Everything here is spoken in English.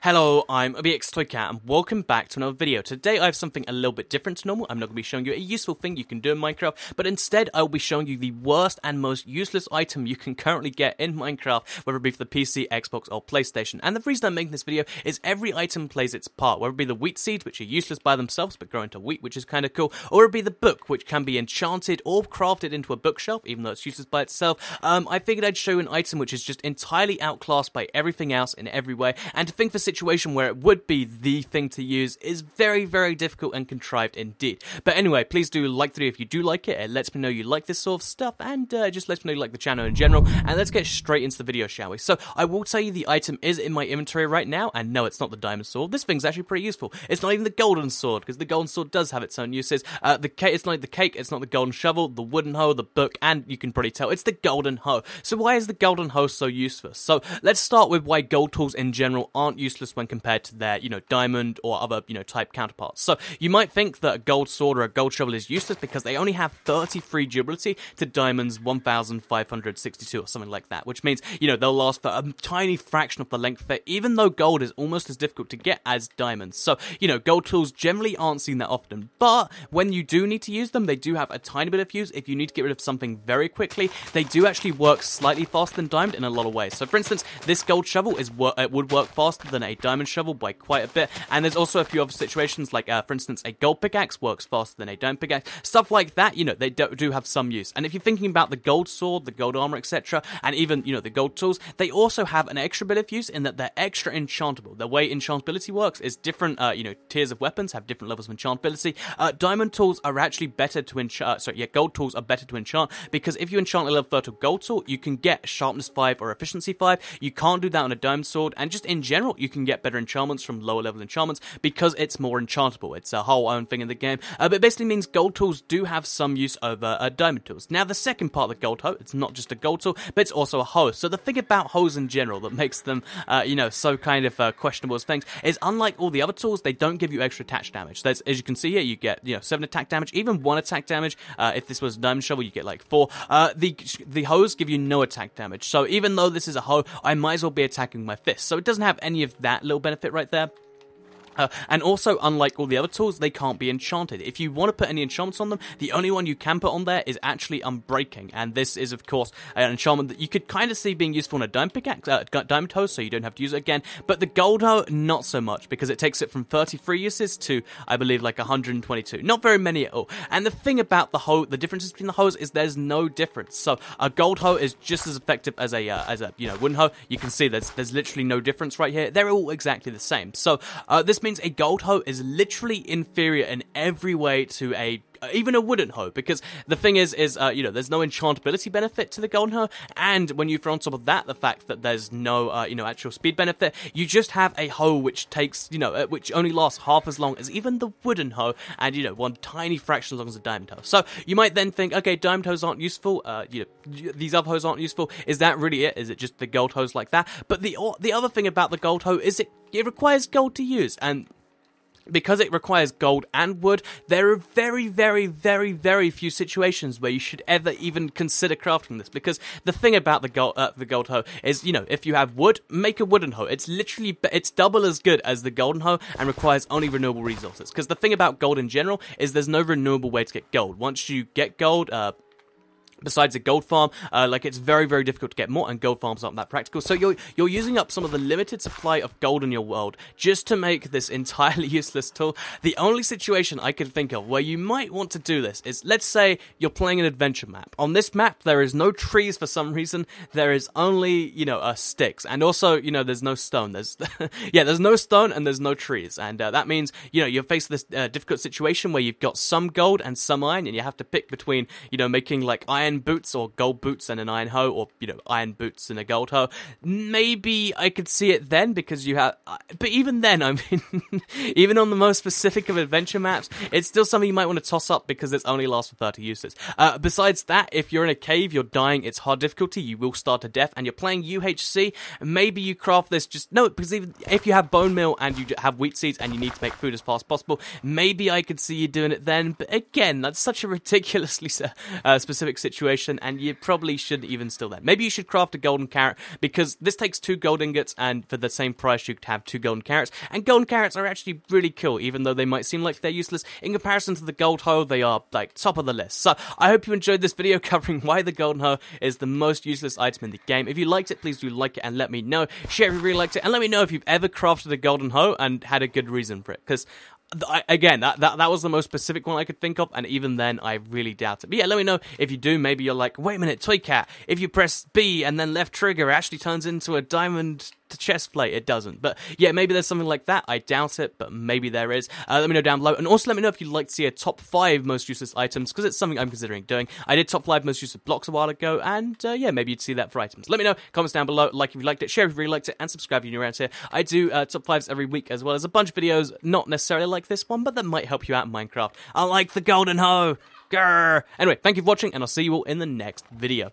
Hello, I'm OBXToyCat and welcome back to another video. Today I have something a little bit different to normal. I'm not going to be showing you a useful thing you can do in Minecraft, but instead I will be showing you the worst and most useless item you can currently get in Minecraft, whether it be for the PC, Xbox or PlayStation. And the reason I'm making this video is every item plays its part, whether it be the wheat seeds, which are useless by themselves but grow into wheat, which is kind of cool, or it be the book, which can be enchanted or crafted into a bookshelf, even though it's useless by itself. I figured I'd show you an item which is just entirely outclassed by everything else in every way, and to think for situation where it would be the thing to use is very, very difficult and contrived indeed. But anyway, please do like the video if you do like it. It lets me know you like this sort of stuff, and just lets me know you like the channel in general. And let's get straight into the video, shall we? So I will tell you the item is in my inventory right now, and no, it's not the diamond sword. This thing's actually pretty useful. It's not even the golden sword, because the golden sword does have its own uses. It's not the cake, it's not the golden shovel, the wooden hoe, the book, and you can probably tell it's the golden hoe. So why is the golden hoe so useful? So let's start with why gold tools in general aren't useless when compared to their, diamond or other, type counterparts. So you might think that a gold sword or a gold shovel is useless because they only have 33 durability to diamonds 1,562 or something like that, which means, they'll last for a tiny fraction of the length there, even though gold is almost as difficult to get as diamonds. So, gold tools generally aren't seen that often, but when you do need to use them, they do have a tiny bit of use. If you need to get rid of something very quickly, they do actually work slightly faster than diamond in a lot of ways. So for instance, this gold shovel it would work faster than a diamond shovel by quite a bit, and there's also a few other situations like, for instance, a gold pickaxe works faster than a diamond pickaxe. Stuff like that, they do have some use. And if you're thinking about the gold sword, the gold armor, etc., and even, the gold tools, they also have an extra bit of use in that they're extra enchantable. The way enchantability works is different, tiers of weapons have different levels of enchantability. Diamond tools are actually better to enchant, gold tools are better to enchant, because if you enchant a level 30 gold tool, you can get sharpness 5 or efficiency 5. You can't do that on a diamond sword, and just in general, you can get better enchantments from lower level enchantments because it's more enchantable. It's a whole own thing in the game, but it basically means gold tools do have some use over diamond tools. Now, the second part of the gold hoe, it's not just a gold tool, but it's also a hoe. So the thing about hoes in general that makes them, so kind of questionable as things is, unlike all the other tools, they don't give you extra attach damage. As you can see here, you get 7 attack damage, even 1 attack damage. If this was a diamond shovel, you get like 4. The hoes give you no attack damage. So even though this is a hoe, I might as well be attacking my fist. So it doesn't have any of that little benefit right there. And also, unlike all the other tools, they can't be enchanted. If you want to put any enchantments on them, the only one you can put on there is actually Unbreaking. And this is, of course, an enchantment that you could kind of see being useful in a diamond pickaxe, diamond hoe, so you don't have to use it again. But the gold hoe, not so much, because it takes it from 33 uses to, I believe, like 122. Not very many at all. And the thing about the hoe, the differences between the hoes is there's no difference. So a gold hoe is just as effective as a wooden hoe. You can see there's literally no difference right here. They're all exactly the same. So this means a gold hoe is literally inferior in every way to even a wooden hoe, because the thing is there's no enchantability benefit to the golden hoe, and when you throw on top of that the fact that there's no actual speed benefit, you just have a hoe which takes which only lasts half as long as even the wooden hoe, and one tiny fraction as long as a diamond hoe. So you might then think, okay, diamond hoes aren't useful, these other hoes aren't useful. Is that really it? Is it just the gold hoes like that? But the other thing about the gold hoe is it requires gold to use, and because it requires gold and wood, there are very, very, very, very few situations where you should ever even consider crafting this. Because the thing about the gold hoe is, if you have wood, make a wooden hoe. It's double as good as the golden hoe and requires only renewable resources. Because the thing about gold in general is there's no renewable way to get gold. Once you get gold, besides a gold farm, it's very, very difficult to get more, and gold farms aren't that practical. So you're using up some of the limited supply of gold in your world just to make this entirely useless tool. The only situation I could think of where you might want to do this is, let's say you're playing an adventure map. On this map, there is no trees for some reason. There is only, sticks, and also, there's no stone. There's there's no stone and there's no trees, and that means, you're faced with this difficult situation where you've got some gold and some iron, and you have to pick between, making like iron boots or gold boots and an iron hoe, or iron boots and a gold hoe. Maybe I could see it then, because you have, but even then, I mean, even on the most specific of adventure maps, it's still something you might want to toss up because it only lasts for 30 uses. Besides that, if you're in a cave, you're dying, it's hard difficulty, you will start to death, and you're playing UHC, maybe you craft this because even if you have bone meal and you have wheat seeds and you need to make food as fast as possible, maybe I could see you doing it then. But again, that's such a ridiculously specific situation. situation, and you probably shouldn't even steal that. Maybe you should craft a golden carrot, because this takes 2 gold ingots, and for the same price you could have 2 golden carrots, and golden carrots are actually really cool, even though they might seem like they're useless. In comparison to the gold hoe, they are, like, top of the list. So, I hope you enjoyed this video covering why the golden hoe is the most useless item in the game. If you liked it, please do like it and let me know. Share if you really liked it, and let me know if you've ever crafted a golden hoe and had a good reason for it, because again, that was the most specific one I could think of, and even then, I really doubt it. But yeah, let me know if you do. Maybe you're like, wait a minute, Toy Cat, if you press B and then left trigger, it actually turns into a diamond chest plate. It doesn't. But yeah, maybe there's something like that. I doubt it, but maybe there is. Let me know down below. And also let me know if you'd like to see a top 5 most useless items, because it's something I'm considering doing. I did top 5 most useless blocks a while ago, and yeah, maybe you'd see that for items. Let me know. Comments down below. Like if you liked it, share if you really liked it, and subscribe if you're new around here. I do top 5s every week, as well as a bunch of videos, not necessarily like this one, but that might help you out in Minecraft. I like the golden hoe. Grrr. Anyway, thank you for watching, and I'll see you all in the next video.